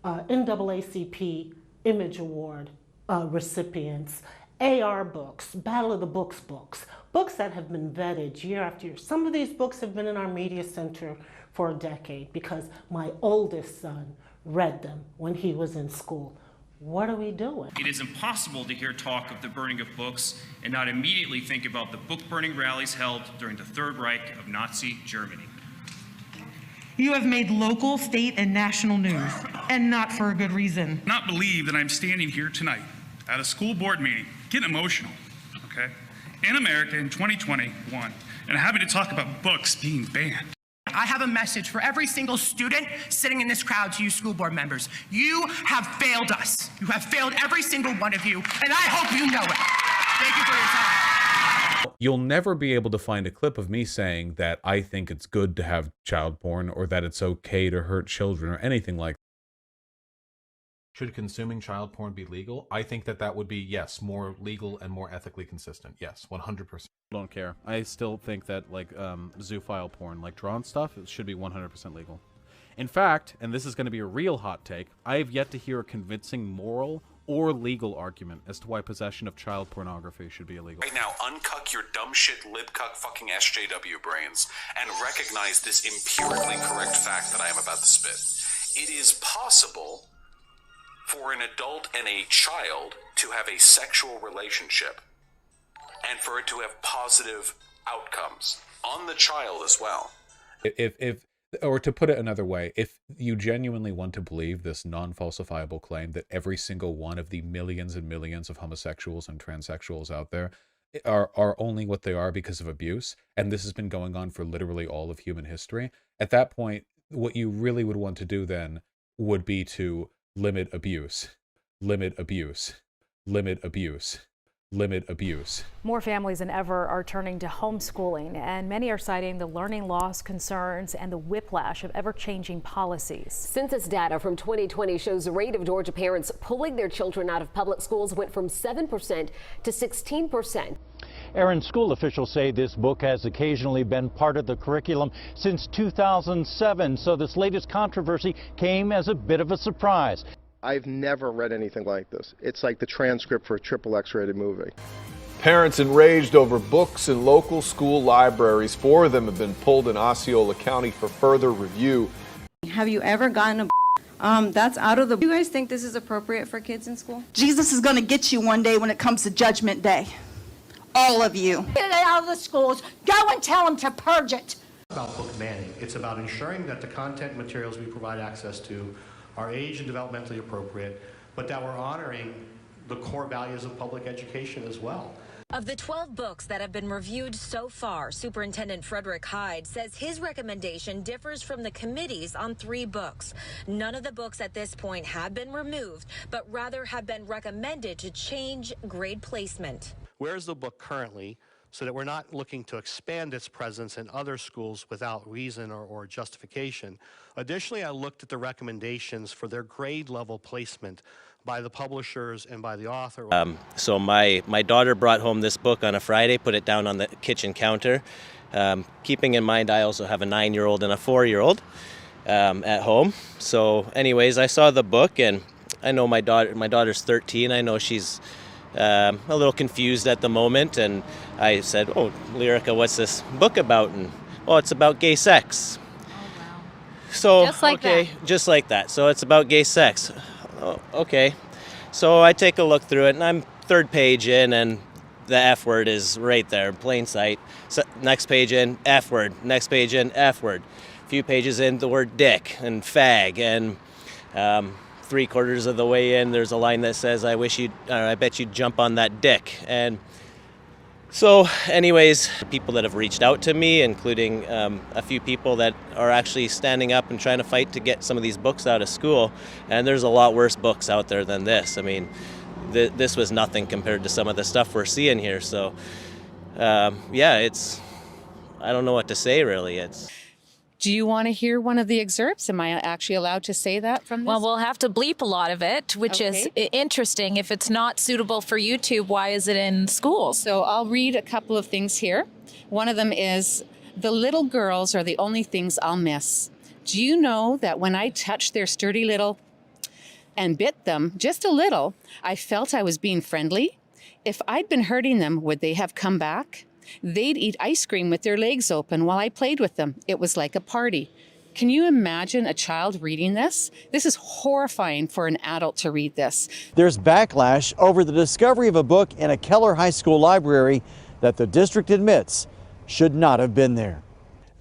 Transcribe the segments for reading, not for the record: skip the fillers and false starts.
NAACP Image Award recipients, AR books, Battle of the Books books, books that have been vetted year after year. Some of these books have been in our media center for a decade because my oldest son read them when he was in school. What are we doing? It is impossible to hear talk of the burning of books and not immediately think about the book-burning rallies held during the Third Reich of Nazi Germany. You have made local, state, and national news, and not for a good reason. Not believe that I'm standing here tonight at a school board meeting, getting emotional, okay, in America in 2021, and having to talk about books being banned. I have a message for every single student sitting in this crowd to you school board members. You have failed us. You have failed every single one of you, and I hope you know it. Thank you for your time. You'll never be able to find a clip of me saying that I think it's good to have child porn or that it's okay to hurt children or anything like that. Should consuming child porn be legal? I think that that would be, yes, more legal and more ethically consistent. Yes, 100%. Don't care. I still think that, like, zoophile porn, like drawn stuff, it should be 100% legal. In fact, and this is going to be a real hot take, I have yet to hear a convincing moral or legal argument as to why possession of child pornography should be illegal. Right now, uncuck your dumb shit libcuck fucking SJW brains and recognize this empirically correct fact that I am about to spit. It is possible for an adult and a child to have a sexual relationship and for it to have positive outcomes on the child as well. Or to put it another way, if you genuinely want to believe this non-falsifiable claim that every single one of the millions and millions of homosexuals and transsexuals out there are only what they are because of abuse, and this has been going on for literally all of human history, at that point, what you really would want to do then would be to limit abuse, limit abuse, limit abuse, limit abuse. More families than ever are turning to homeschooling, and many are citing the learning loss concerns and the whiplash of ever-changing policies. Census data from 2020 shows the rate of Georgia parents pulling their children out of public schools went from 7% to 16%. Aaron, school officials say this book has occasionally been part of the curriculum since 2007, so this latest controversy came as a bit of a surprise. I've never read anything like this. It's like the transcript for a XXX rated movie. Parents enraged over books in local school libraries. 4 of them have been pulled in Osceola County for further review. Have you ever gotten a that's out of the... Do you guys think this is appropriate for kids in school? Jesus is going to get you one day when it comes to Judgment Day. All of you. Get it out of the schools. Go and tell them to purge it. It's about book banning. It's about ensuring that the content materials we provide access to are age and developmentally appropriate, but that we're honoring the core values of public education as well. Of the 12 books that have been reviewed so far, Superintendent Frederick Heid says his recommendation differs from the committee's on 3 books. None of the books at this point have been removed, but rather have been recommended to change grade placement. Where is the book currently, so that we're not looking to expand its presence in other schools without reason or justification? Additionally, I looked at the recommendations for their grade level placement by the publishers and by the author. So my daughter brought home this book on a Friday, put it down on the kitchen counter. Keeping in mind I also have a 9-year-old and a 4-year-old at home. So anyways, I saw the book, and I know my daughter's 13. I know she's a little confused at the moment, and I said, "Oh, Lyrica, what's this book about?" And, "Oh, it's about gay sex." Oh, wow. So, just like that. Just like that. So it's about gay sex. Oh, okay. So I take a look through it, and I'm 3rd page in, and the F word is right there, plain sight. So next page in, F word. Next page in, F word. A few pages in, the word dick and fag, and 3/4 of the way in, there's a line that says, I bet you'd jump on that dick. And so anyways, people that have reached out to me, including a few people that are actually standing up and trying to fight to get some of these books out of school. And there's a lot worse books out there than this. I mean, this was nothing compared to some of the stuff we're seeing here. So yeah, I don't know what to say really. Do you want to hear one of the excerpts? Am I actually allowed to say that from this? Well, we'll have to bleep a lot of it, which is interesting. If it's not suitable for YouTube, why is it in schools? So I'll read a couple of things here. One of them is, "The little girls are the only things I'll miss. Do you know that when I touched their sturdy little and bit them just a little, I felt I was being friendly? If I'd been hurting them, would they have come back? They'd eat ice cream with their legs open while I played with them. It was like a party. Can you imagine a child reading this? This is horrifying for an adult to read this. There's backlash over the discovery of a book in a Keller High School library that the district admits should not have been there.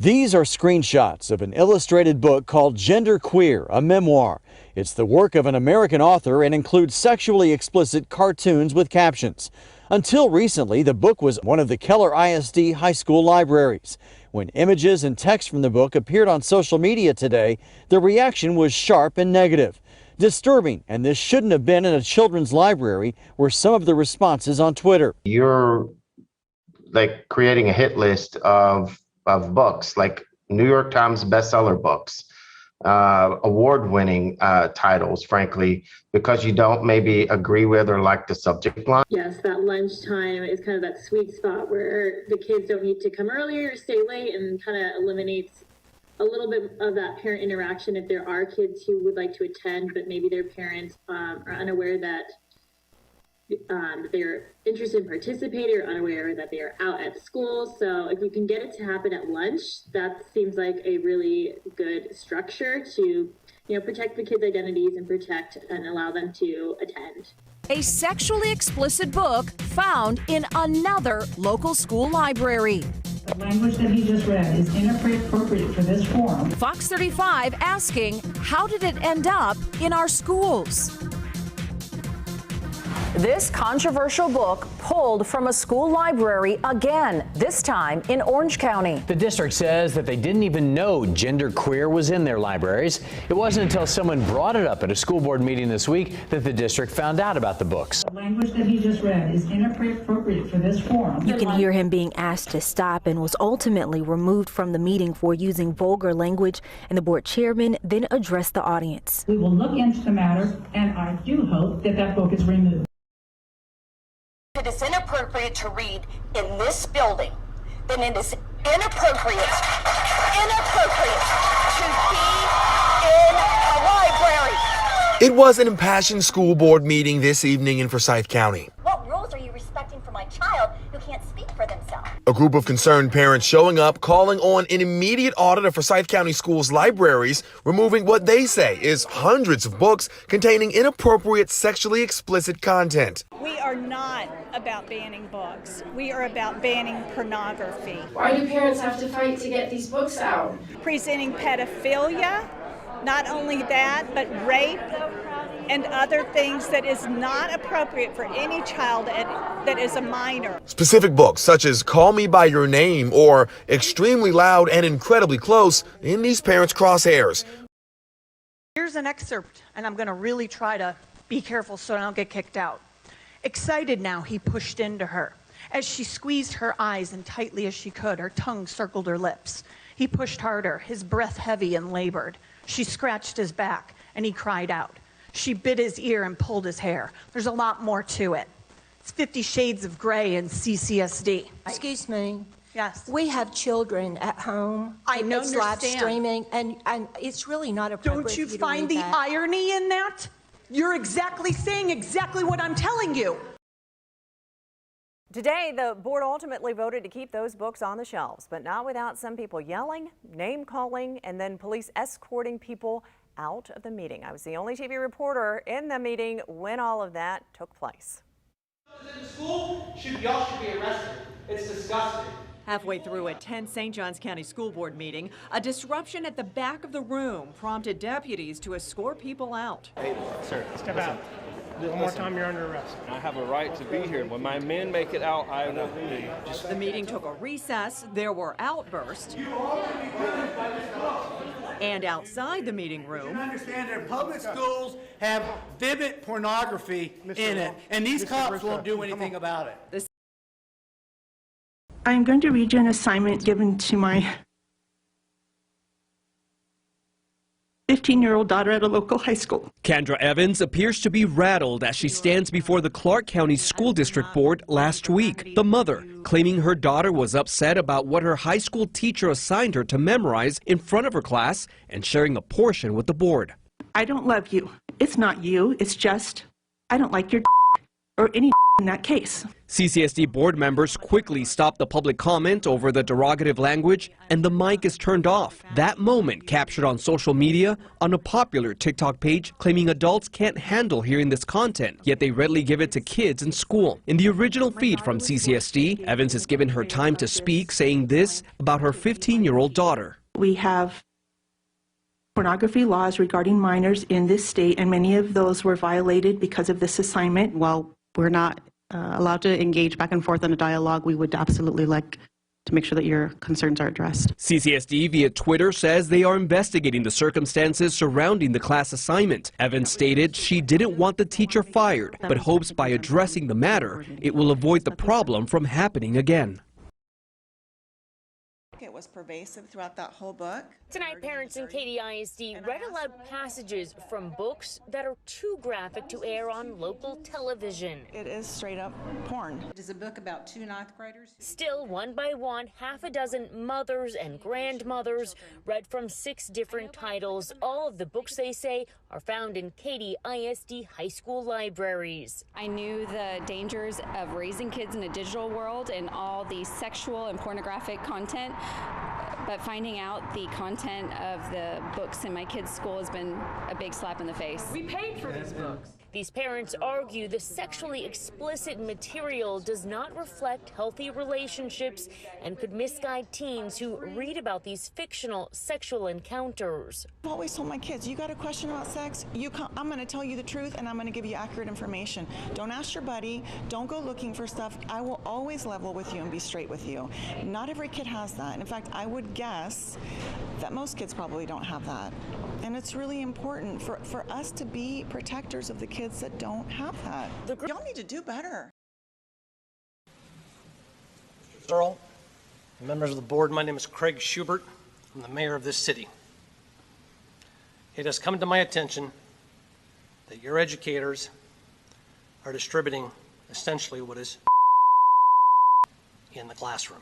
These are screenshots of an illustrated book called Gender Queer, a memoir. It's the work of an American author and includes sexually explicit cartoons with captions. Until recently, the book was one of the Keller ISD high school libraries. When images and text from the book appeared on social media today, the reaction was sharp and negative. Disturbing, and this shouldn't have been in a children's library, were some of the responses on Twitter. You're like creating a hit list of books, like New York Times bestseller books, award-winning titles, frankly, because you don't maybe agree with or like the subject line. Yes, that lunchtime is kind of that sweet spot where the kids don't need to come earlier or stay late, and kind of eliminates a little bit of that parent interaction if there are kids who would like to attend, but maybe their parents are unaware that they're interested in participating or unaware that they are out at school. So if you can get it to happen at lunch, that seems like a really good structure to, protect the kids' identities and protect and allow them to attend. A sexually explicit book found in another local school library. The language that he just read is inappropriate for this forum. Fox 35 asking, how did it end up in our schools? This controversial book pulled from a school library again, this time in Orange County. The district says that they didn't even know Gender Queer was in their libraries. It wasn't until someone brought it up at a school board meeting this week that the district found out about the books. The language that he just read is inappropriate for this forum. You can hear him being asked to stop and was ultimately removed from the meeting for using vulgar language, and the board chairman then addressed the audience. We will look into the matter, and I do hope that that book is removed. If it is inappropriate to read in this building, then it is inappropriate to be in a library. It was an impassioned school board meeting this evening in Forsyth County. What rules are you respecting for my child who can't speak for themselves? A group of concerned parents showing up, calling on an immediate audit of Forsyth County schools' libraries, removing what they say is hundreds of books containing inappropriate sexually explicit content. We are not about banning books. We are about banning pornography. Why do parents have to fight to get these books out? Presenting pedophilia, not only that, but rape and other things that is not appropriate for any child that is a minor. Specific books such as Call Me By Your Name or Extremely Loud and Incredibly Close in these parents' crosshairs. Here's an excerpt, and I'm going to really try to be careful so I don't get kicked out. Excited now, he pushed into her. As she squeezed her eyes and tightly as she could, her tongue circled her lips. He pushed harder, his breath heavy and labored. She scratched his back, and he cried out. She bit his ear and pulled his hair. There's a lot more to it. It's 50 Shades of Grey and CCSD. Excuse me. Yes. We have children at home. I know. It's live streaming, and it's really not appropriate. Don't you for to find read the that. irony in that? You're exactly saying exactly what I'm telling you. Today, the board ultimately voted to keep those books on the shelves, but not without some people yelling, name-calling, and then police escorting people out of the meeting. I was the only TV reporter in the meeting when all of that took place. In school, y'all should be arrested. It's disgusting. Halfway through a tense St. Johns County School Board meeting, a disruption at the back of the room prompted deputies to escort people out. Hey, sir, step out. One more time, you're under arrest. I have a right to be here. When my men make it out, I will leave. The meeting took a recess. There were outbursts. And outside the meeting room, You understand that public schools have vivid pornography in it, and these cops won't do anything about it. I'm going to read you an assignment given to my 15-year-old daughter at a local high school. Kendra Evans appears to be rattled as she stands before the Clarke County School District Board last week. The mother claiming her daughter was upset about what her high school teacher assigned her to memorize in front of her class and sharing a portion with the board. I don't love you. It's not you. It's just, I don't like your or any in that case. CCSD board members quickly stopped the public comment over the derogative language, and the mic is turned off. That moment captured on social media on a popular TikTok page claiming adults can't handle hearing this content, yet they readily give it to kids in school. In the original feed from CCSD, Evans is given her time to speak, saying this about her 15-year-old daughter. We have pornography laws regarding minors in this state, and many of those were violated because of this assignment. While we're not allowed to engage back and forth in a dialogue, we would absolutely like to make sure that your concerns are addressed. CCSD via Twitter says they are investigating the circumstances surrounding the class assignment. Evans stated she didn't want the teacher fired, but hopes by addressing the matter, it will avoid the problem from happening again. It was pervasive throughout that whole book. Tonight, parents in Katy ISD read aloud passages from books that are too graphic to air on local television. It is straight up porn. It is a book about 2 ninth graders. Still, one by one, half a dozen mothers and grandmothers read from 6 different titles. All of the books, they say, are found in Katy ISD high school libraries. I knew the dangers of raising kids in a digital world and all the sexual and pornographic content, but finding out the content of the books in my kids' school has been a big slap in the face. We paid for these books. These parents argue the sexually explicit material does not reflect healthy relationships and could misguide teens who read about these fictional sexual encounters. I've always told my kids, you got a question about sex, I'm going to tell you the truth and I'm going to give you accurate information. Don't ask your buddy. Don't go looking for stuff. I will always level with you and be straight with you. Not every kid has that. In fact, I would guess that most kids probably don't have that. And it's really important for us to be protectors of the kids that don't have that. Y'all need to do better. Mr. Earl, members of the board, my name is Craig Shubert. I'm the mayor of this city. It has come to my attention that your educators are distributing essentially what is in the classroom.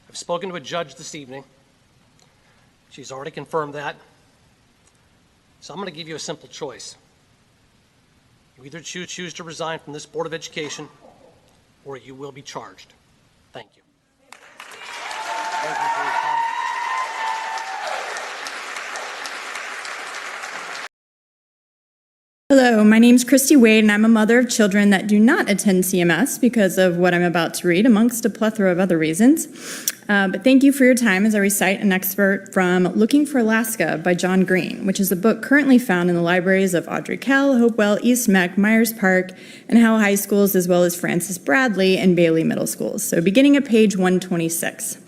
I've spoken to a judge this evening. She's already confirmed that. So I'm going to give you a simple choice. You either choose to resign from this Board of Education or you will be charged. Thank you. Thank you for your comment. Hello, my name's Christy Wade, and I'm a mother of children that do not attend CMS because of what I'm about to read, amongst a plethora of other reasons. But thank you for your time as I recite an excerpt from Looking for Alaska by John Green, which is a book currently found in the libraries of Audrey Kell, Hopewell, East Meck, Myers Park, and Howell High Schools, as well as Francis Bradley and Bailey Middle Schools. So beginning at page 126.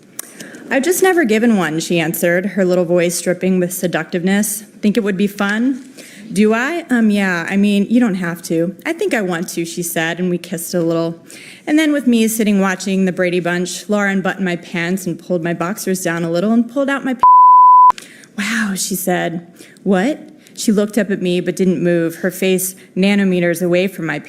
I've just never given one, she answered, her little voice dripping with seductiveness. Think it would be fun? Do I? Yeah, I mean, you don't have to. I think I want to, she said, and we kissed a little. And then with me sitting watching the Brady Bunch, Laura unbuttoned my pants and pulled my boxers down a little and pulled out my Wow, she said. What? She looked up at me but didn't move, her face nanometers away from my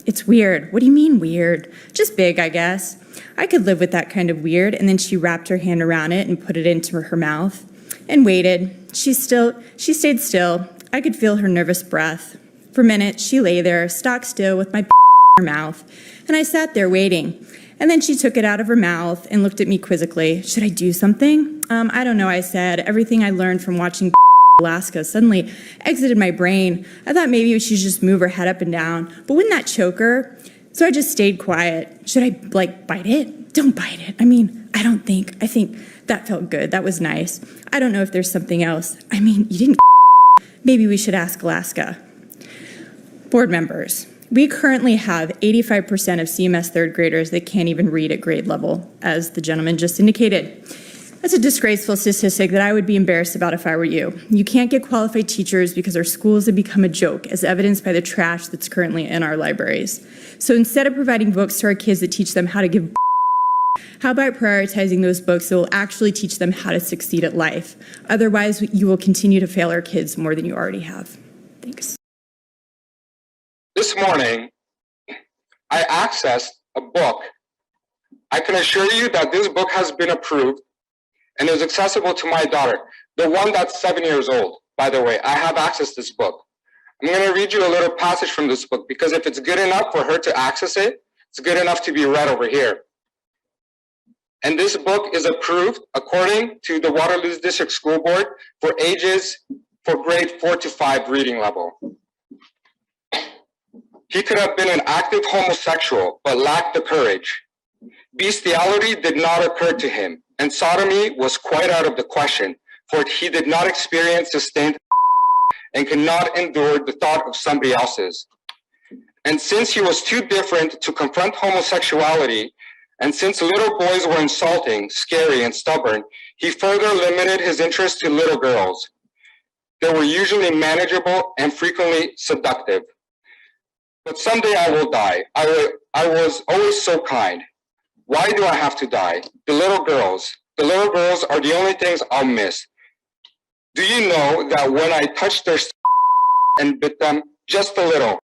It's weird. What do you mean weird? Just big, I guess. I could live with that kind of weird. And then she wrapped her hand around it and put it into her mouth and waited. She stayed still. I could feel her nervous breath. For minutes, she lay there, stock still with my in her mouth, and I sat there waiting. And then she took it out of her mouth and looked at me quizzically. Should I do something? I don't know, I said. Everything I learned from watching Alaska suddenly exited my brain. I thought maybe she should just move her head up and down, but wouldn't that choke her? So I just stayed quiet. Should I, bite it? Don't bite it. I think that felt good. That was nice. I don't know if there's something else. You didn't Maybe we should ask Alaska. Board members, we currently have 85% of CMS third graders that can't even read at grade level, as the gentleman just indicated. That's a disgraceful statistic that I would be embarrassed about if I were you. You can't get qualified teachers because our schools have become a joke, as evidenced by the trash that's currently in our libraries. So instead of providing books to our kids that teach them how to give how about prioritizing those books that will actually teach them how to succeed at life? Otherwise, you will continue to fail our kids more than you already have. Thanks. This morning, I accessed a book I can assure you that this book has been approved and is accessible to my daughter, the one that's 7 years old. By the way, I have access to this book. I'm going to read you a little passage from this book because if it's good enough for her to access it, it's good enough to be read over here. And this book is approved according to the Waterloo District School Board for ages for grade 4 to 5 reading level. He could have been an active homosexual, but lacked the courage. Bestiality did not occur to him, and sodomy was quite out of the question, for he did not experience sustained and could not endure the thought of somebody else's. And since he was too different to confront homosexuality, and since little boys were insulting, scary, and stubborn, he further limited his interest to little girls. They were usually manageable and frequently seductive. But someday I will die. I was always so kind. Why do I have to die? The little girls are the only things I'll miss. Do you know that when I touched their and bit them just a little?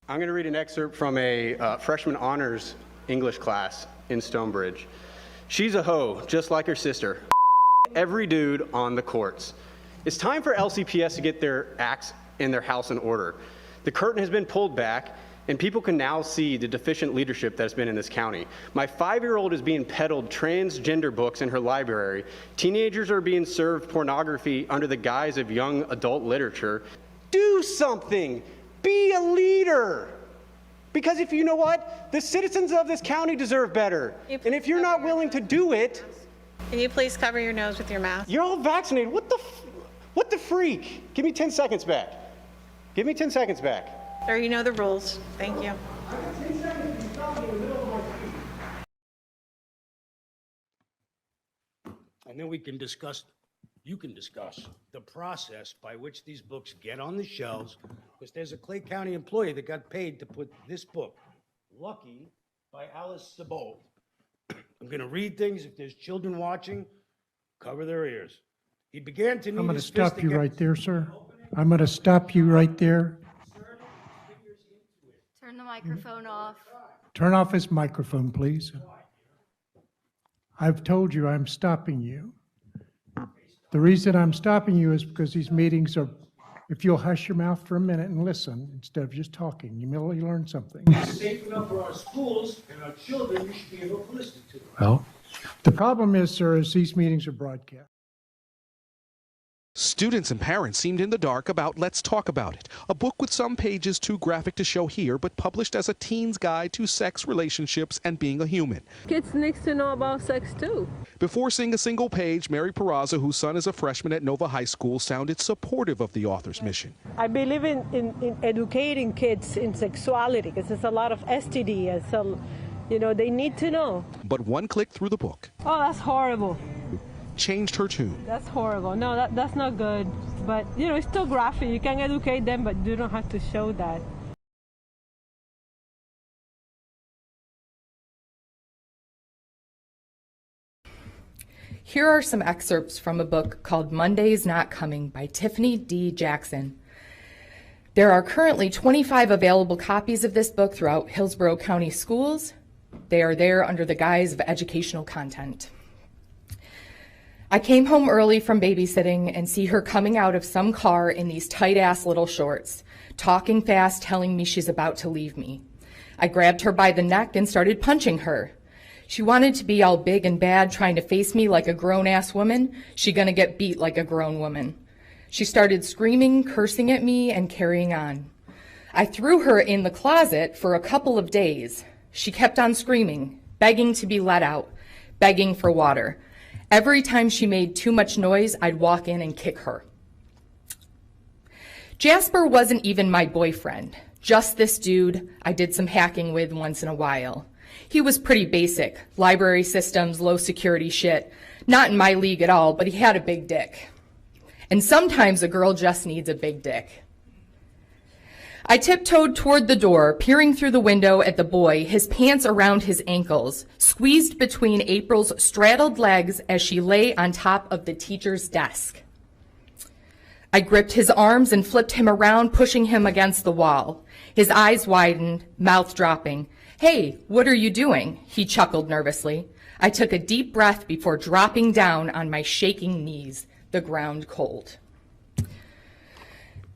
I'm going to read an excerpt from a freshman honors English class in Stonebridge. She's a hoe, just like her sister. Every dude on the courts. It's time for LCPS to get their acts in their house in order. The curtain has been pulled back, and people can now see the deficient leadership that's been in this county. My 5-year-old is being peddled transgender books in her library. Teenagers are being served pornography under the guise of young adult literature. Do something. Be a leader. Because if you know what, the citizens of this county deserve better. And if you're not willing to do it, can you please cover your nose with your mask? You're all vaccinated. What the freak? Give me 10 seconds back. Give me 10 seconds back. Sir, you know the rules. Thank you. And then we can discuss, you can discuss the process by which these books get on the shelves, because there's a Clay County employee that got paid to put this book, Lucky, by Alice Sabold. I'm going to read things. If there's children watching, cover their ears. He began to need I'm going to his stop fist you against- right there, sir. I'm going to stop you right there. Turn the microphone off. Turn off his microphone, please. I've told you I'm stopping you. The reason I'm stopping you is because these meetings are, if you'll hush your mouth for a minute and listen instead of just talking, you may learn something. It's safe enough for our schools and our children, we should be able to listen to them. Well, the problem is, sir, is these meetings are broadcast. Students and parents seemed in the dark about Let's Talk About It, a book with some pages too graphic to show here, but published as a teen's guide to sex, relationships, and being a human. Kids need to know about sex too. Before seeing a single page, Mary Peraza, whose son is a freshman at Nova High School, sounded supportive of the author's mission. I believe in educating kids in sexuality, because there's a lot of STD, and so, they need to know. But one click through the book. Oh, that's horrible. Changed her tune. That's horrible. No, that's not good. But, it's still graphic. You can educate them, but you don't have to show that. Here are some excerpts from a book called Monday's Not Coming by Tiffany D. Jackson. There are currently 25 available copies of this book throughout Hillsborough County schools. They are there under the guise of educational content. I came home early from babysitting and see her coming out of some car in these tight-ass little shorts, talking fast, telling me she's about to leave me. I grabbed her by the neck and started punching her. She wanted to be all big and bad, trying to face me like a grown-ass woman. She gonna get beat like a grown woman. She started screaming, cursing at me, and carrying on. I threw her in the closet for a couple of days. She kept on screaming, begging to be let out, begging for water. Every time she made too much noise, I'd walk in and kick her. Jasper wasn't even my boyfriend, just this dude I did some hacking with once in a while. He was pretty basic, library systems, low security shit. Not in my league at all, but he had a big dick. And sometimes a girl just needs a big dick. I tiptoed toward the door, peering through the window at the boy, his pants around his ankles, squeezed between April's straddled legs as she lay on top of the teacher's desk. I gripped his arms and flipped him around, pushing him against the wall. His eyes widened, mouth dropping. "Hey, what are you doing?" He chuckled nervously. I took a deep breath before dropping down on my shaking knees, the ground cold.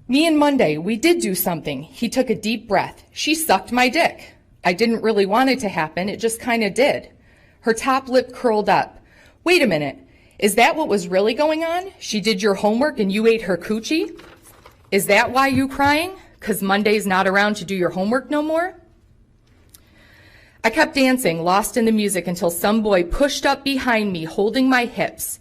"Me and Monday, we did do something." He took a deep breath. "She sucked my dick. I didn't really want it to happen, it just kind of did." Her top lip curled up. "Wait a minute, is that what was really going on? She did your homework and you ate her coochie? Is that why you crying? 'Cause Monday's not around to do your homework no more?" I kept dancing, lost in the music, until some boy pushed up behind me, holding my hips.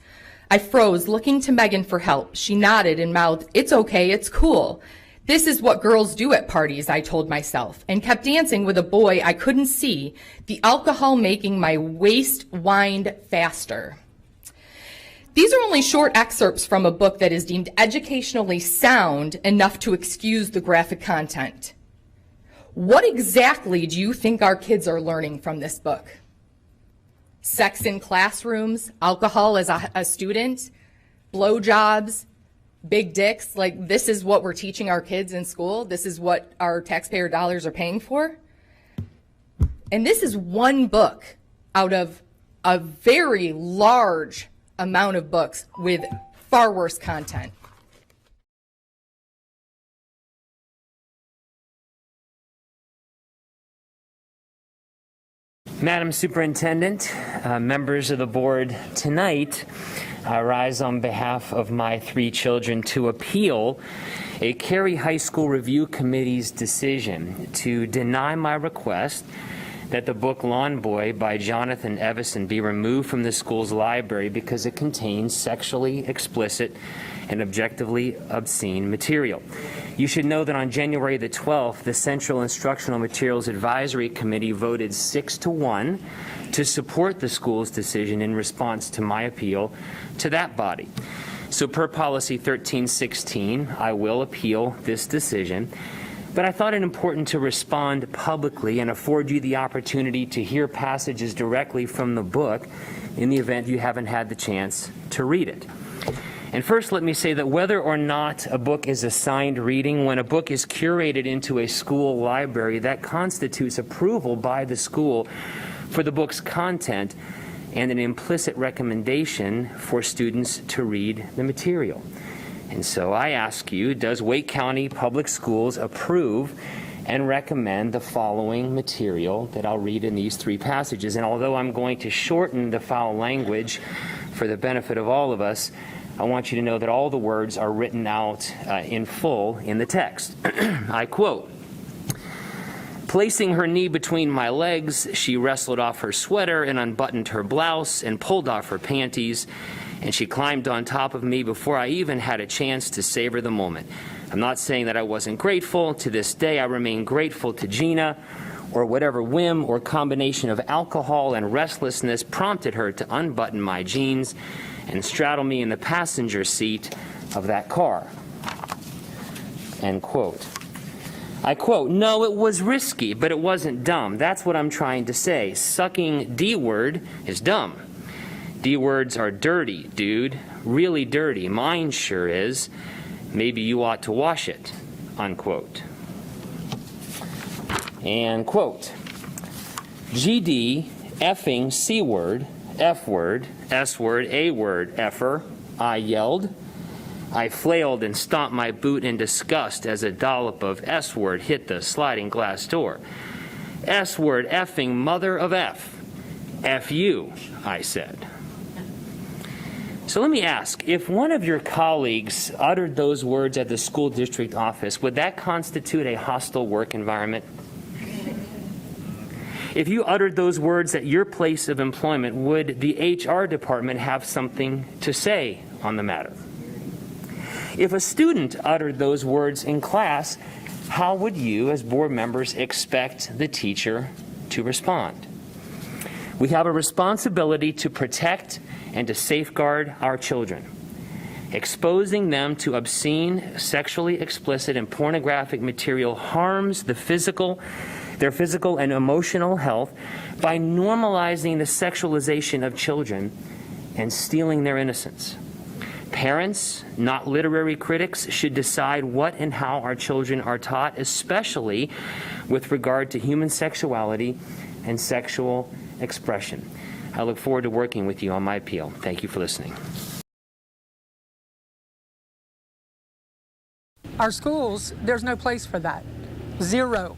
I froze, looking to Megan for help. She nodded and mouthed, "It's okay, it's cool. This is what girls do at parties," I told myself, and kept dancing with a boy I couldn't see, the alcohol making my waist wind faster. These are only short excerpts from a book that is deemed educationally sound enough to excuse the graphic content. What exactly do you think our kids are learning from this book? Sex in classrooms, alcohol as a student, blowjobs, big dicks? Like, this is what we're teaching our kids in school? This is what our taxpayer dollars are paying for? And this is one book out of a very large amount of books with far worse content. Madam Superintendent, members of the board, tonight I rise on behalf of my 3 children to appeal a Cary High School Review Committee's decision to deny my request that the book Lawn Boy by Jonathan Evison be removed from the school's library because it contains sexually explicit and objectively obscene material. You should know that on January the 12th, the Central Instructional Materials Advisory Committee voted 6-1 to support the school's decision in response to my appeal to that body. So per policy 1316, I will appeal this decision, but I thought it important to respond publicly and afford you the opportunity to hear passages directly from the book in the event you haven't had the chance to read it. And first, let me say that whether or not a book is assigned reading, when a book is curated into a school library, that constitutes approval by the school for the book's content and an implicit recommendation for students to read the material. And so I ask you, does Wake County Public Schools approve and recommend the following material that I'll read in these 3 passages? And although I'm going to shorten the foul language for the benefit of all of us, I want you to know that all the words are written out in full in the text. I quote, "Placing her knee between my legs, she wrestled off her sweater and unbuttoned her blouse and pulled off her panties, and she climbed on top of me before I even had a chance to savor the moment. I'm not saying that I wasn't grateful. To this day, I remain grateful to Gina, or whatever whim or combination of alcohol and restlessness prompted her to unbutton my jeans and straddle me in the passenger seat of that car." End quote. I quote, "No, it was risky, but it wasn't dumb. That's what I'm trying to say. Sucking D-word is dumb. D-words are dirty, dude. Really dirty. Mine sure is. Maybe you ought to wash it." Unquote. And quote, "GD, effing C-word, F-word, S-word, A-word, effer," I yelled. I flailed and stomped my boot in disgust as a dollop of S-word hit the sliding glass door. "S-word, effing mother of F. F you," I said. So let me ask, if one of your colleagues uttered those words at the school district office, would that constitute a hostile work environment? If you uttered those words at your place of employment, would the HR department have something to say on the matter? If a student uttered those words in class, how would you, as board members, expect the teacher to respond? We have a responsibility to protect and to safeguard our children. Exposing them to obscene, sexually explicit, and pornographic material harms their physical and emotional health by normalizing the sexualization of children and stealing their innocence. Parents, not literary critics, should decide what and how our children are taught, especially with regard to human sexuality and sexual expression. I look forward to working with you on my appeal. Thank you for listening. Our schools, there's no place for that. Zero.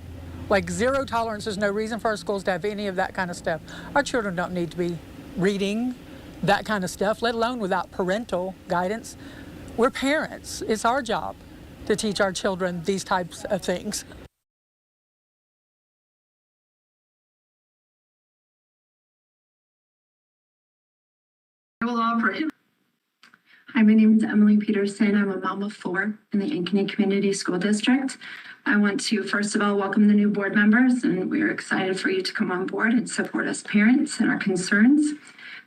Like zero tolerance. There's no reason for our schools to have any of that kind of stuff. Our children don't need to be reading that kind of stuff, let alone without parental guidance. We're parents. It's our job to teach our children these types of things. I will offer him. Hi, my name is Emily Peterson. I'm a mom of 4 in the Ankeny Community School District. I want to, first of all, welcome the new board members, and we're excited for you to come on board and support us parents and our concerns.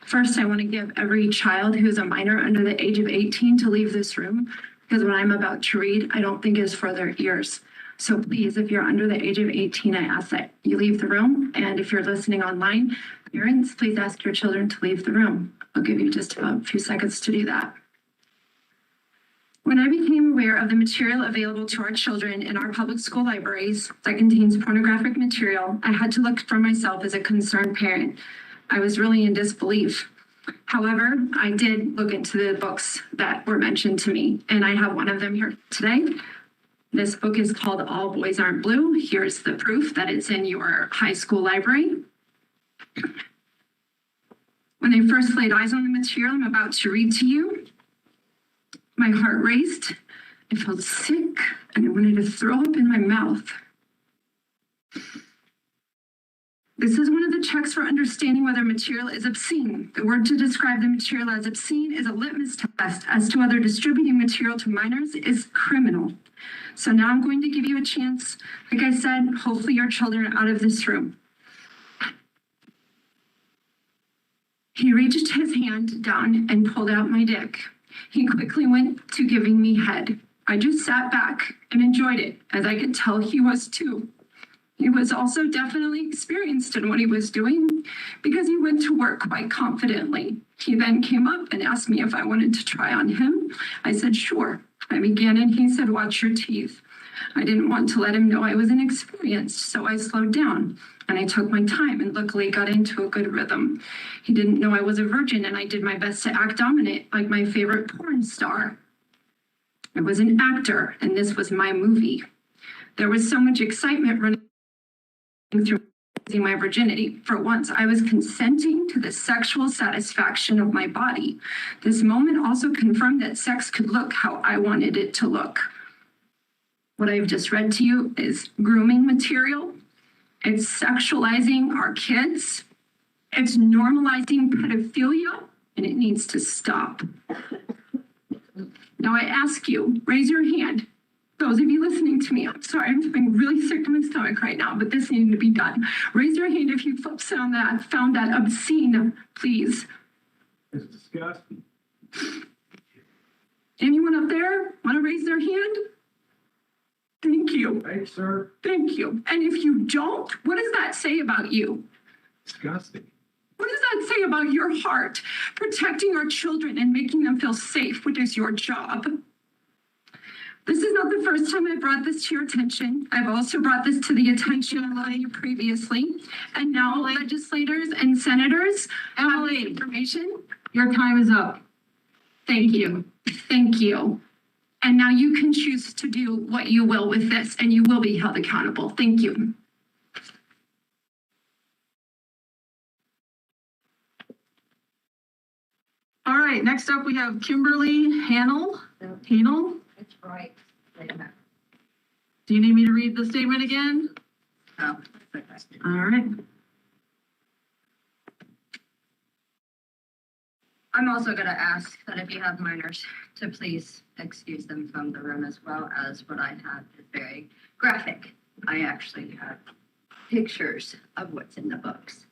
First, I want to give every child who is a minor under the age of 18 to leave this room, because what I'm about to read, I don't think is for their ears. So please, if you're under the age of 18, I ask that you leave the room. And if you're listening online, parents, please ask your children to leave the room. I'll give you just a few seconds to do that. When I became aware of the material available to our children in our public school libraries that contains pornographic material, I had to look for myself as a concerned parent. I was really in disbelief. However, I did look into the books that were mentioned to me, and I have one of them here today. This book is called All Boys Aren't Blue. Here's the proof that it's in your high school library. When I first laid eyes on the material I'm about to read to you, my heart raced, I felt sick, and I wanted to throw up in my mouth. This is one of the checks for understanding whether material is obscene. The word to describe the material as obscene is a litmus test as to whether distributing material to minors is criminal. So now I'm going to give you a chance. Like I said, hopefully your children are out of this room. He reached his hand down and pulled out my dick. He quickly went to giving me head. I just sat back and enjoyed it, as I could tell he was too. He was also definitely experienced in what he was doing because he went to work quite confidently. He then came up and asked me if I wanted to try on him. I said, sure. I began and he said, watch your teeth. I didn't want to let him know I was inexperienced, so I slowed down and I took my time and luckily got into a good rhythm. He didn't know I was a virgin and I did my best to act dominant like my favorite porn star. I was an actor and this was my movie. There was so much excitement running through losing my virginity. For once, I was consenting to the sexual satisfaction of my body. This moment also confirmed that sex could look how I wanted it to look. What I've just read to you is grooming material. It's sexualizing our kids. It's normalizing pedophilia, and it needs to stop. Now I ask you, raise your hand. Those of you listening to me, I'm sorry, I'm feeling really sick to my stomach right now, but this needed to be done. Raise your hand if you found that obscene, please. It's disgusting. Anyone up there want to raise their hand? Thank you. Thanks, sir. Thank you. And if you don't, what does that say about you? Disgusting. What does that say about your heart? Protecting our children and making them feel safe, which is your job. This is not the first time I brought this to your attention. I've also brought this to the attention of a lot of you previously. And now legislators and senators have this information. Your time is up. Thank you. Thank you. And now you can choose to do what you will with this, and you will be held accountable. Thank you. All right, next up we have Kimberly Hanel. That's right. Do you need me to read the statement again? No. All right. I'm also going to ask that if you have minors to please excuse them from the room, as well as what I have is very graphic. I actually have pictures of what's in the books.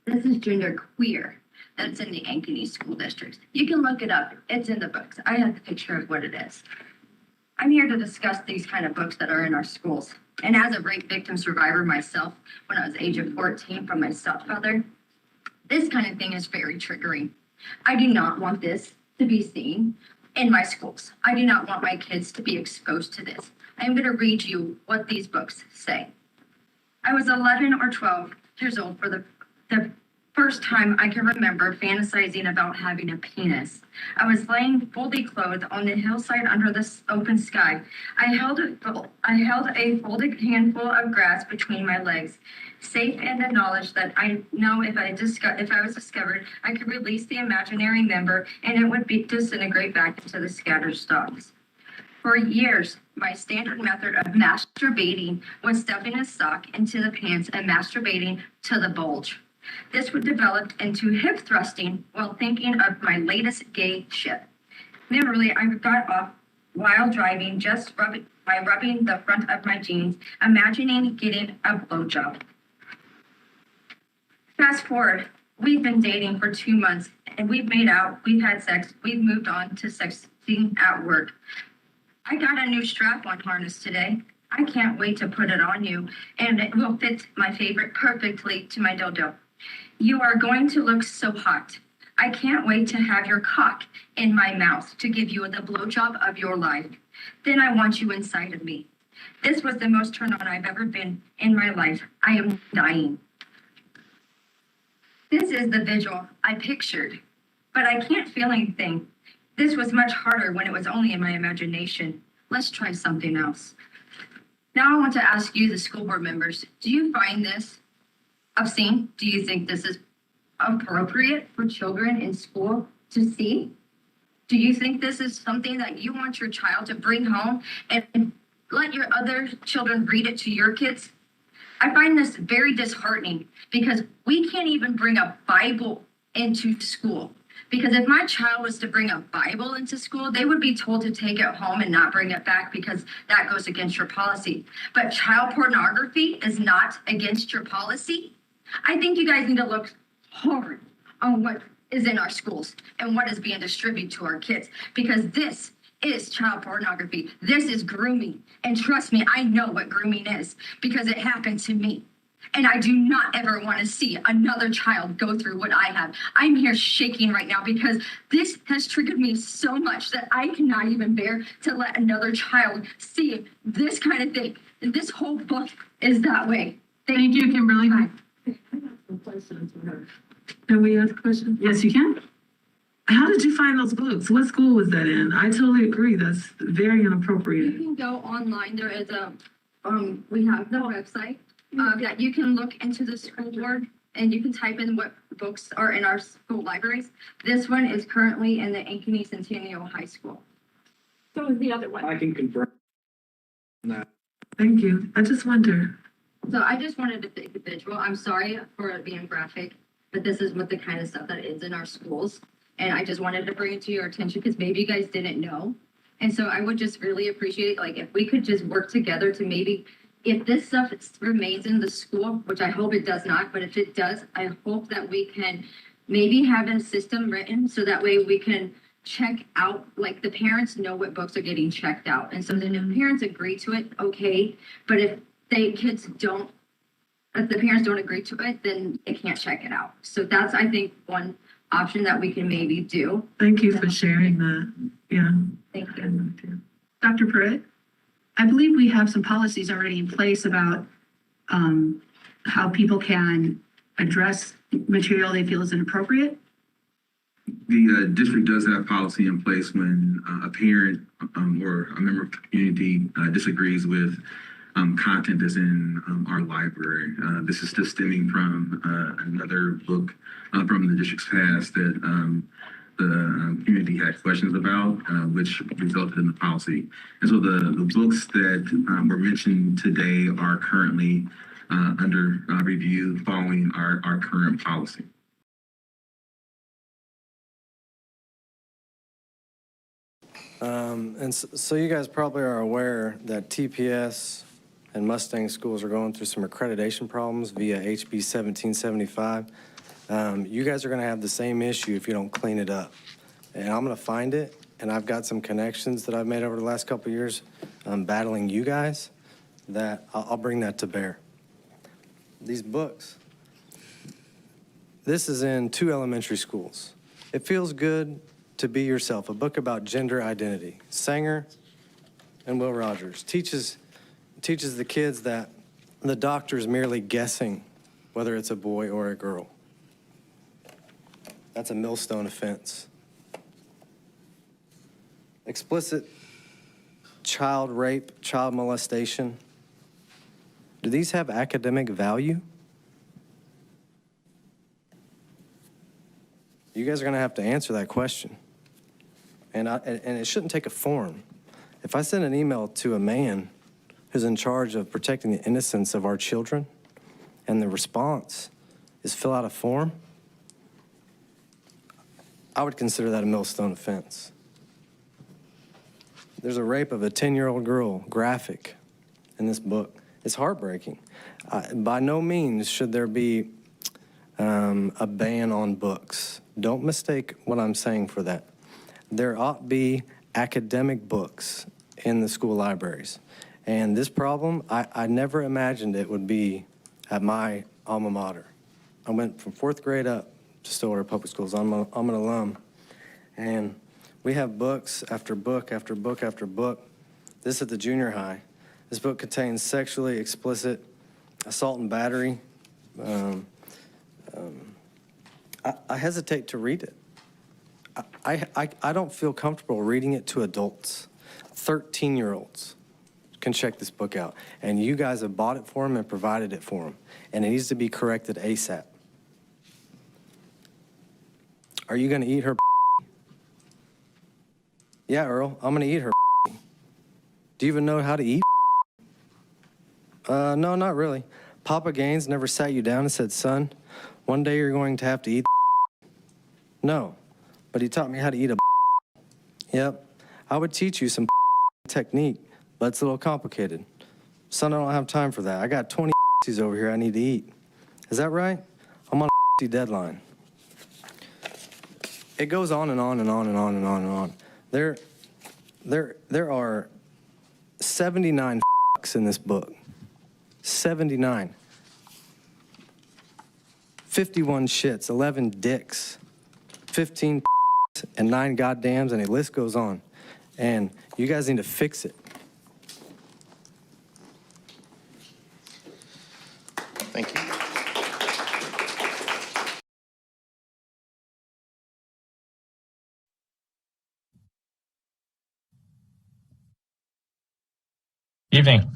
This is gender queer. That's in the Ankeny school district. You can look it up. It's in the books. I have the picture of what it is. I'm here to discuss these kind of books that are in our schools. And as a rape victim survivor myself, when I was age of 14 from my stepfather, this kind of thing is very triggering. I do not want this to be seen in my schools. I do not want my kids to be exposed to this. I am going to read you what these books say. I was 11 or 12 years old for the first time I can remember fantasizing about having a penis. I was laying fully clothed on the hillside under the open sky. I held a folded handful of grass between my legs, safe in the knowledge that I know if I was discovered, I could release the imaginary member and it would disintegrate back into the scattered stalks. For years, my standard method of masturbating was stuffing a sock into the pants and masturbating to the bulge. This would develop into hip thrusting while thinking of my latest gay ship. Memorably, I got off while driving by rubbing the front of my jeans, imagining getting a blowjob. Fast forward, we've been dating for 2 months and we've made out, we've had sex, we've moved on to sexting at work. I got a new strap-on harness today. I can't wait to put it on you and it will fit my favorite perfectly to my dildo. You are going to look so hot. I can't wait to have your cock in my mouth to give you the blowjob of your life. Then I want you inside of me. This was the most turned on I've ever been in my life. I am dying. This is the visual I pictured, but I can't feel anything. This was much harder when it was only in my imagination. Let's try something else. Now I want to ask you, the school board members, do you find this obscene? Do you think this is appropriate for children in school to see? Do you think this is something that you want your child to bring home and let your other children read it to your kids? I find this very disheartening because we can't even bring a Bible into school. Because if my child was to bring a Bible into school, they would be told to take it home and not bring it back because that goes against your policy. But child pornography is not against your policy. I think you guys need to look hard on what is in our schools and what is being distributed to our kids, because this is child pornography. This is grooming. And trust me, I know what grooming is because it happened to me. And I do not ever want to see another child go through what I have. I'm here shaking right now because this has triggered me so much that I cannot even bear to let another child see this kind of thing. And this whole book is that way. Thank you, Kimberly. Bye. Can we ask a question? Yes, you can. How did you find those books? What school was that in? I totally agree. That's very inappropriate. You can go online. There is we have the website that you can look into the school board and you can type in what books are in our school libraries. This one is currently in the Ankey Centennial High School. So is the other one. I can confirm that. Thank you. I just wonder. So I just wanted to take the visual. I'm sorry for it being graphic, but this is what the kind of stuff that is in our schools. And I just wanted to bring it to your attention because maybe you guys didn't know. And so I would just really appreciate, like, if we could just work together to maybe, if this stuff remains in the school, which I hope it does not, but if it does, I hope that we can maybe have a system written so that way we can check out, like the parents know what books are getting checked out. And so then if parents agree to it, okay. But if if the parents don't agree to it, then they can't check it out. So that's, I think, one option that we can maybe do. Thank you for sharing that. Yeah. Thank you. Dr. Pruitt? I believe we have some policies already in place about how people can address material they feel is inappropriate. The district does have policy in place when a parent or a member of the community disagrees with content that's in our library. This is just stemming from another book from the district's past that the community had questions about, which resulted in the policy. And so the books that were mentioned today are currently under review following our current policy. So you guys probably are aware that TPS and Mustang schools are going through some accreditation problems via HB 1775. You guys are going to have the same issue if you don't clean it up. And I'm going to find it, and I've got some connections that I've made over the last couple of years battling you guys that I'll bring that to bear. These books. This is in 2 elementary schools. It feels good to Be Yourself, a book about gender identity. Sanger and Will Rogers teaches the kids that the doctor's merely guessing whether it's a boy or a girl. That's a millstone offense. Explicit child rape, child molestation. Do these have academic value? You guys are gonna have to answer that question. And it shouldn't take a form. If I send an email to a man who's in charge of protecting the innocence of our children, and the response is fill out a form, I would consider that a millstone offense. There's a rape of a 10-year-old girl, graphic, in this book. It's heartbreaking. By no means should there be a ban on books. Don't mistake what I'm saying for that. There ought to be academic books in the school libraries. And this problem, I never imagined it would be at my alma mater. I went from 4th grade up to Stillwater Public Schools. I'm an alum. And we have books after book after book after book. This at the junior high. This book contains sexually explicit assault and battery. I hesitate to read it. I don't feel comfortable reading it to adults. 13-year-olds can check this book out. And you guys have bought it for them and provided it for them. And it needs to be corrected ASAP. Are you gonna eat her? Yeah, Earl, I'm gonna eat her. Do you even know how to eat? No, not really. Papa Gaines never sat you down and said, son, one day you're going to have to eat. No, but he taught me how to eat a. Yep, I would teach you some technique, but it's a little complicated. Son, I don't have time for that. I got 20 over here I need to eat. Is that right? I'm on a deadline. It goes on and on and on and on and on and on. There are 79 in this book. 79. 51 shits, 11 dicks, 15 and 9 goddams, and the list goes on. And you guys need to fix it. Thank you. Evening.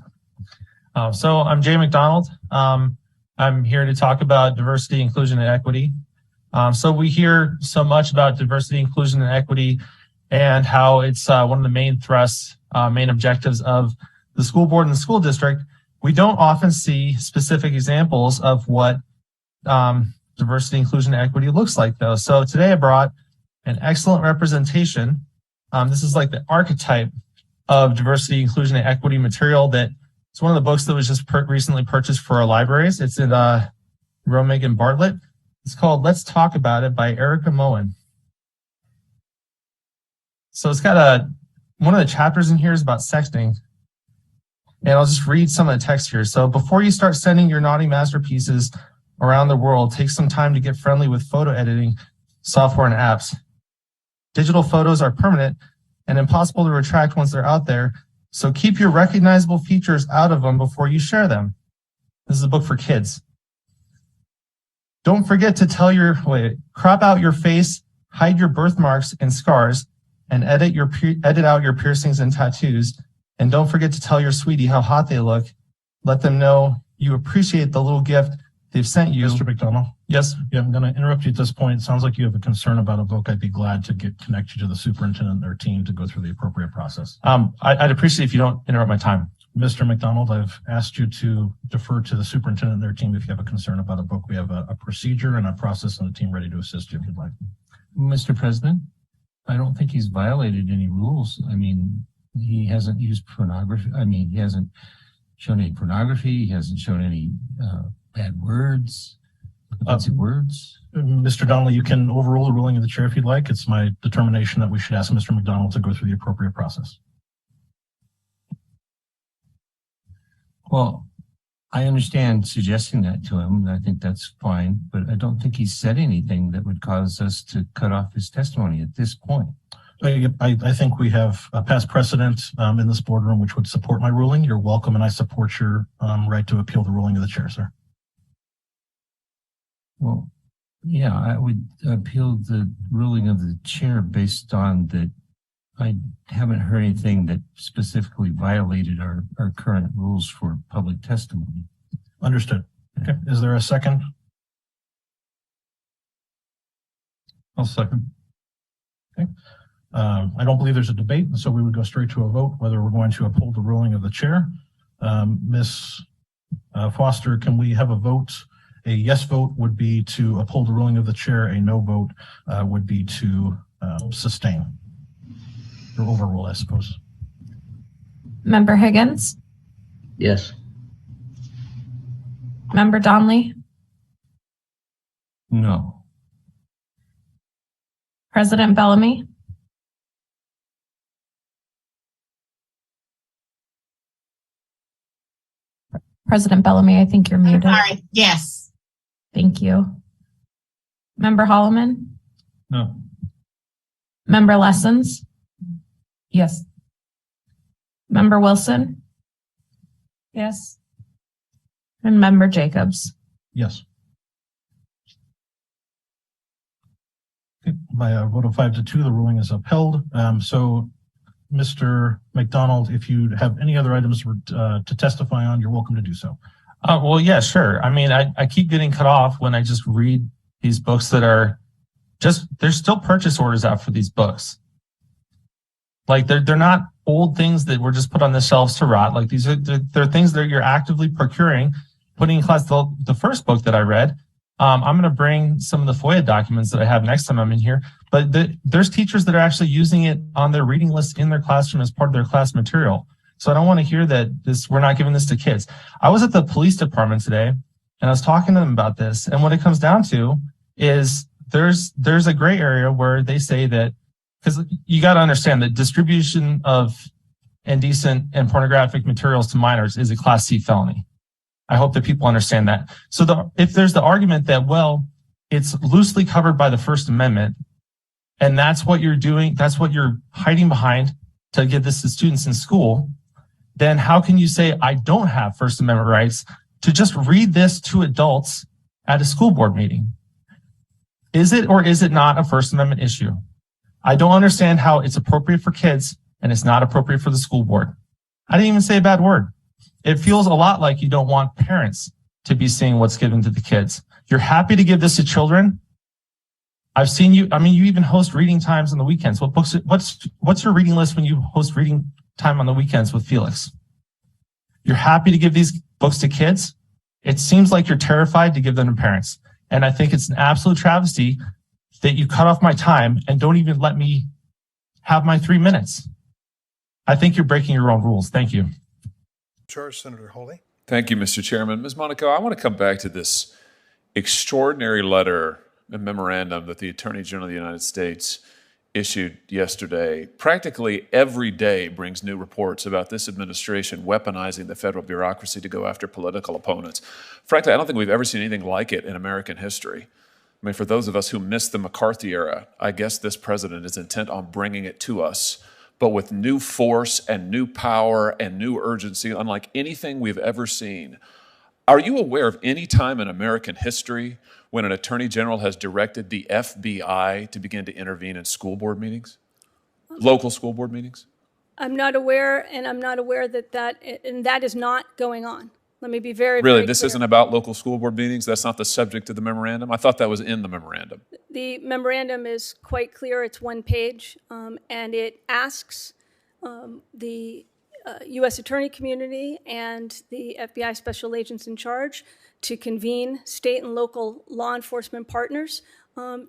So I'm Jay McDonald. I'm here to talk about diversity, inclusion, and equity. So we hear so much about diversity, inclusion, and equity and how it's one of the main thrusts, main objectives of the school board and the school district. We don't often see specific examples of what diversity, inclusion, and equity looks like, though. So today I brought an excellent representation. This is like the archetype of diversity, inclusion, and equity material that it's one of the books that was just recently purchased for our libraries. It's in Romig and Bartlett. It's called Let's Talk About It by Erica Moen. So it's got one of the chapters in here is about sexting. And I'll just read some of the text here. So before you start sending your naughty masterpieces around the world, take some time to get friendly with photo editing software and apps. Digital photos are permanent and impossible to retract once they're out there. So keep your recognizable features out of them before you share them. This is a book for kids. Don't forget to crop out your face, hide your birthmarks and scars, and edit out your piercings and tattoos. And don't forget to tell your sweetie how hot they look. Let them know you appreciate the little gift they've sent you. Mr. McDonald? Yes? Yeah, I'm going to interrupt you at this point. It sounds like you have a concern about a book. I'd be glad to connect you to the superintendent and their team to go through the appropriate process. I'd appreciate if you don't interrupt my time. Mr. McDonald, I've asked you to defer to the superintendent and their team if you have a concern about a book. We have a procedure and a process and a team ready to assist you if you'd like. Mr. President, I don't think he's violated any rules. I mean, he hasn't used pornography. I mean, he hasn't shown any pornography. He hasn't shown any bad words, offensive words. Mr. Donnelly, you can overrule the ruling of the chair if you'd like. It's my determination that we should ask Mr. McDonald to go through the appropriate process. Well, I understand suggesting that to him, and I think that's fine, but I don't think he's said anything that would cause us to cut off his testimony at this point. I think we have a past precedent in this boardroom which would support my ruling. You're welcome, and I support your right to appeal the ruling of the chair, sir. Well, yeah, I would appeal the ruling of the chair based on that. I haven't heard anything that specifically violated our current rules for public testimony. Understood. Okay. Is there a second? I'll second. Okay. I don't believe there's a debate, so we would go straight to a vote whether we're going to uphold the ruling of the chair. Ms. Foster, can we have a vote? A yes vote would be to uphold the ruling of the chair. A no vote would be to sustain or overrule, I suppose. Member Higgins? Yes. Member Donnelly? No. President Bellamy? President Bellamy, I think you're muted. Sorry. Yes. Thank you. Member Holloman? No. Member Lessons? Yes. Member Wilson? Yes. And Member Jacobs? Yes. Okay. By a vote of 5-2, the ruling is upheld. So, Mr. McDonald, if you have any other items to testify on, you're welcome to do so. Well, yeah, sure. I mean, I keep getting cut off when I just read these books that are there's still purchase orders out for these books. Like they're not old things that were just put on the shelves to rot. Like they're things that you're actively procuring, putting in class. The first book that I read, I'm going to bring some of the FOIA documents that I have next time I'm in here. But there's teachers that are actually using it on their reading list in their classroom as part of their class material. So I don't want to hear that we're not giving this to kids. I was at the police department today and I was talking to them about this. And what it comes down to is there's a gray area where they say that, because you got to understand that distribution of indecent and pornographic materials to minors is a Class C felony. I hope that people understand that. So if there's the argument that, well, it's loosely covered by the First Amendment, and that's what you're doing, that's what you're hiding behind to give this to students in school, then how can you say I don't have First Amendment rights to just read this to adults at a school board meeting? Is it or is it not a First Amendment issue? I don't understand how it's appropriate for kids and it's not appropriate for the school board. I didn't even say a bad word. It feels a lot like you don't want parents to be seeing what's given to the kids. You're happy to give this to children. I've seen you. I mean, you even host reading times on the weekends. What books? What's your reading list when you host reading time on the weekends with Felix? You're happy to give these books to kids. It seems like you're terrified to give them to parents. And I think it's an absolute travesty that you cut off my time and don't even let me have my 3 minutes. I think you're breaking your own rules. Thank you. Charge, Senator Hawley. Thank you, Mr. Chairman. Ms. Monaco, I want to come back to this extraordinary letter and memorandum that the Attorney General of the United States issued yesterday. Practically every day brings new reports about this administration weaponizing the federal bureaucracy to go after political opponents. Frankly, I don't think we've ever seen anything like it in American history. I mean, for those of us who missed the McCarthy era, I guess this president is intent on bringing it to us, but with new force and new power and new urgency, unlike anything we've ever seen. Are you aware of any time in American history when an attorney general has directed the FBI to begin to intervene in school board meetings, local school board meetings? I'm not aware, and I'm not aware that is not going on. Let me be very, Really, very this clear. isn't about local school board meetings? That's not the subject of the memorandum? I thought that was in the memorandum. The memorandum is quite clear. It's one page, and it asks the U.S. attorney community and the FBI special agents in charge to convene state and local law enforcement partners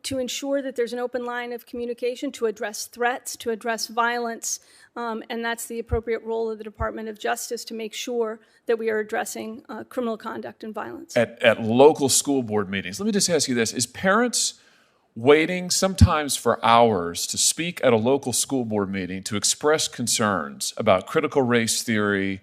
to ensure that there's an open line of communication to address threats, to address violence, and that's the appropriate role of the Department of Justice to make sure that we are addressing criminal conduct and violence. At local school board meetings, let me just ask you this. Is parents waiting sometimes for hours to speak at a local school board meeting to express concerns about critical race theory,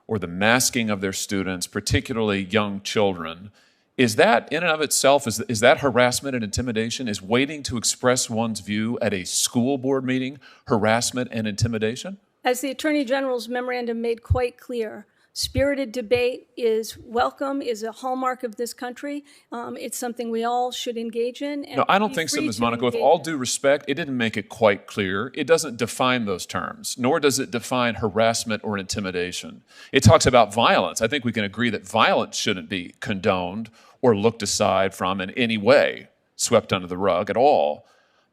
or the masking of their students, particularly young children, is that in and of itself, is that harassment and intimidation? Is waiting to express one's view at a school board meeting harassment and intimidation? As the Attorney General's memorandum made quite clear, spirited debate is welcome, is a hallmark of this country. It's something we all should engage in. And no, I don't think so, Ms. Monaco. With all due respect, it didn't make it quite clear. It doesn't define those terms, nor does it define harassment or intimidation. It talks about violence. I think we can agree that violence shouldn't be condoned or looked aside from in any way, swept under the rug at all.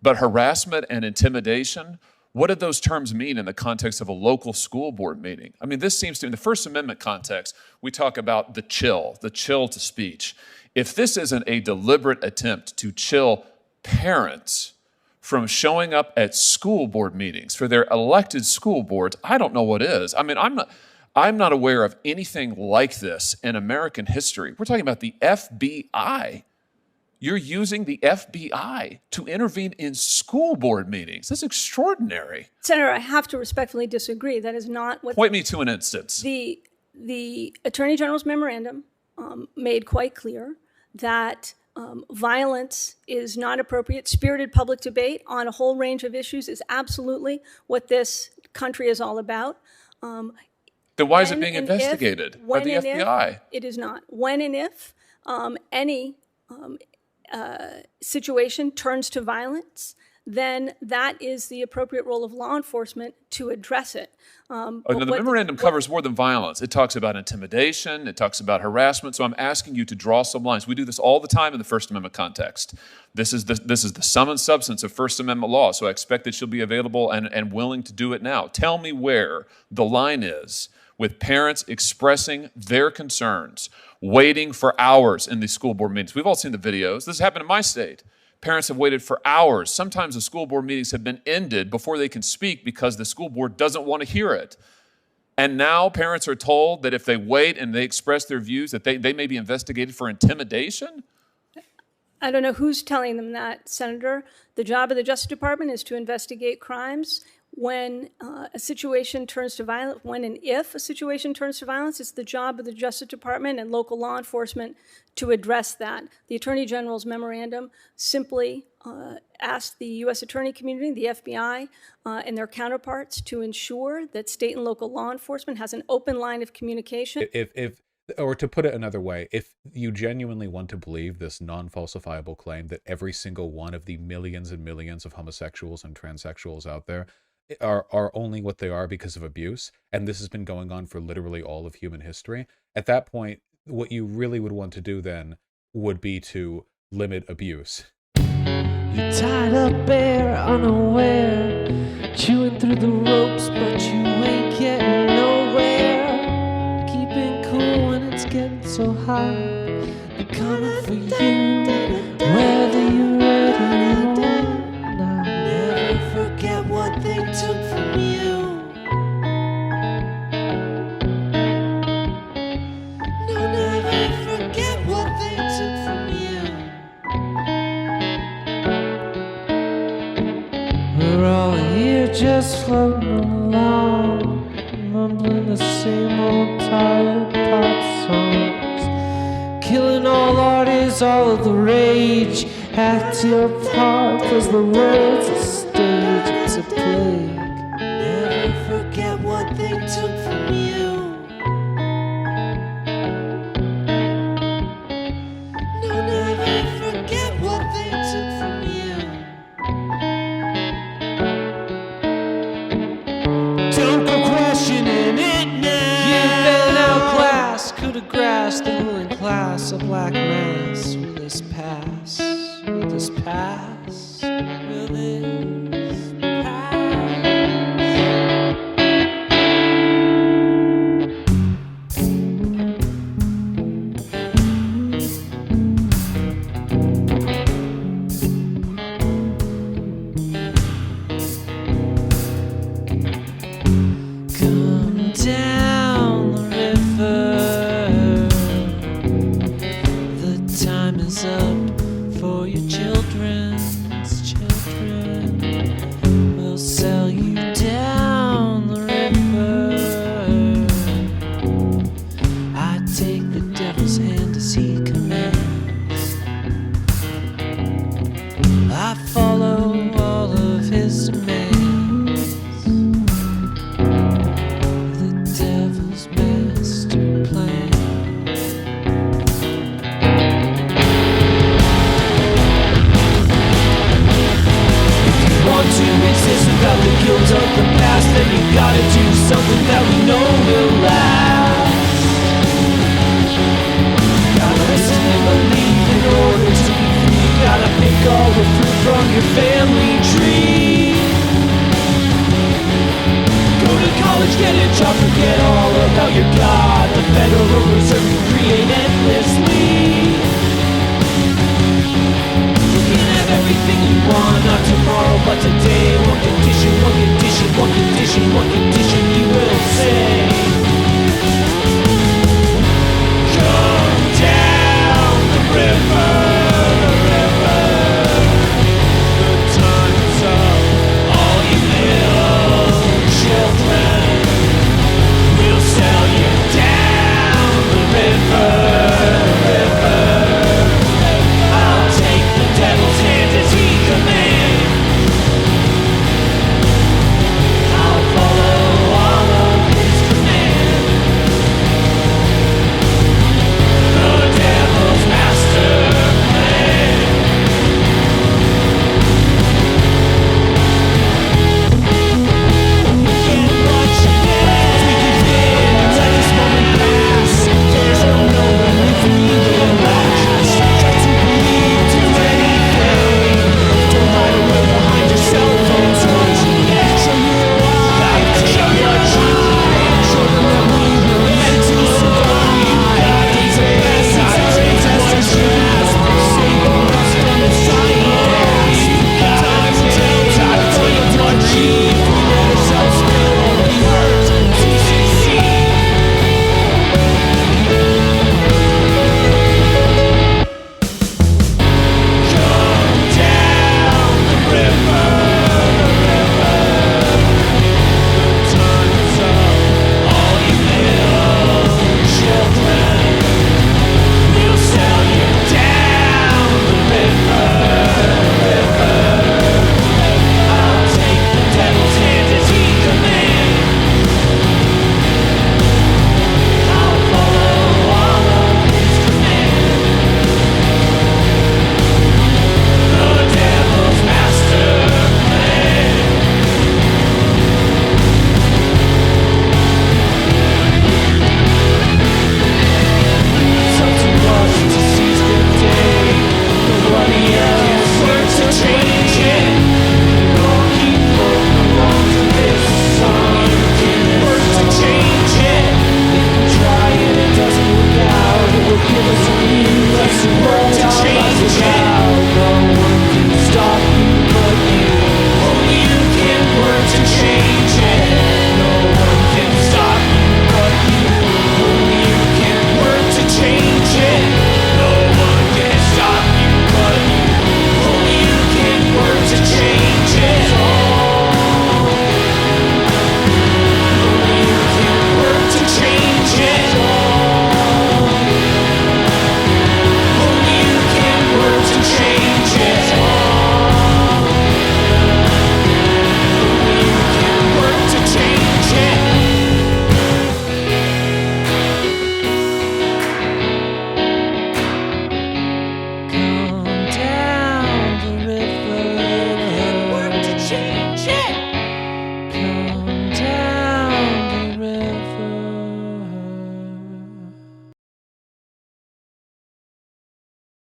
But harassment and intimidation, what did those terms mean in the context of a local school board meeting? I mean, this seems to, in the First Amendment context, we talk about the chill to speech. If this isn't a deliberate attempt to chill parents from showing up at school board meetings for their elected school boards, I don't know what is. I mean, I'm not aware of anything like this in American history. We're talking about the FBI. You're using the FBI to intervene in school board meetings. That's extraordinary. Senator, I have to respectfully disagree. That is not what... Point me to an instance. The Attorney General's memorandum made quite clear that violence is not appropriate. Spirited public debate on a whole range of issues is absolutely what this country is all about. Then why is it being investigated by the FBI? It is not. When and if any situation turns to violence, then that is the appropriate role of law enforcement to address it. The memorandum covers more than violence. It talks about intimidation. It talks about harassment. So I'm asking you to draw some lines. We do this all the time in the First Amendment context. This is the sum and substance of First Amendment law. So I expect that she'll be available and willing to do it now. Tell me where the line is with parents expressing their concerns, waiting for hours in these school board meetings. We've all seen the videos. This happened in my state. Parents have waited for hours. Sometimes the school board meetings have been ended before they can speak because the school board doesn't want to hear it. And now parents are told that if they wait and they express their views, that they may be investigated for intimidation? I don't know who's telling them that, Senator. The job of the Justice Department is to investigate crimes. When a situation turns to violence, when and if a situation turns to violence, it's the job of the Justice Department and local law enforcement to address that. The Attorney General's memorandum simply asked the U.S. Attorney community, the FBI, and their counterparts to ensure that state and local law enforcement has an open line of communication. Or to put it another way, if you genuinely want to believe this non-falsifiable claim that every single one of the millions and millions of homosexuals and transsexuals out there are only what they are because of abuse, and this has been going on for literally all of human history, at that point, what you really would want to do then would be to limit abuse. You're tied up there, unaware, chewing through the ropes, but you ain't getting nowhere. Keeping cool when it's getting so hot. They're coming for you, whether you're ready or not. Never forget what they took from you. No, never forget what they took from you. We're all here just floating along, mumbling the same old tired pop songs. Killing all art is all of the rage. Act your part, 'cause the world's a stage, it's a play.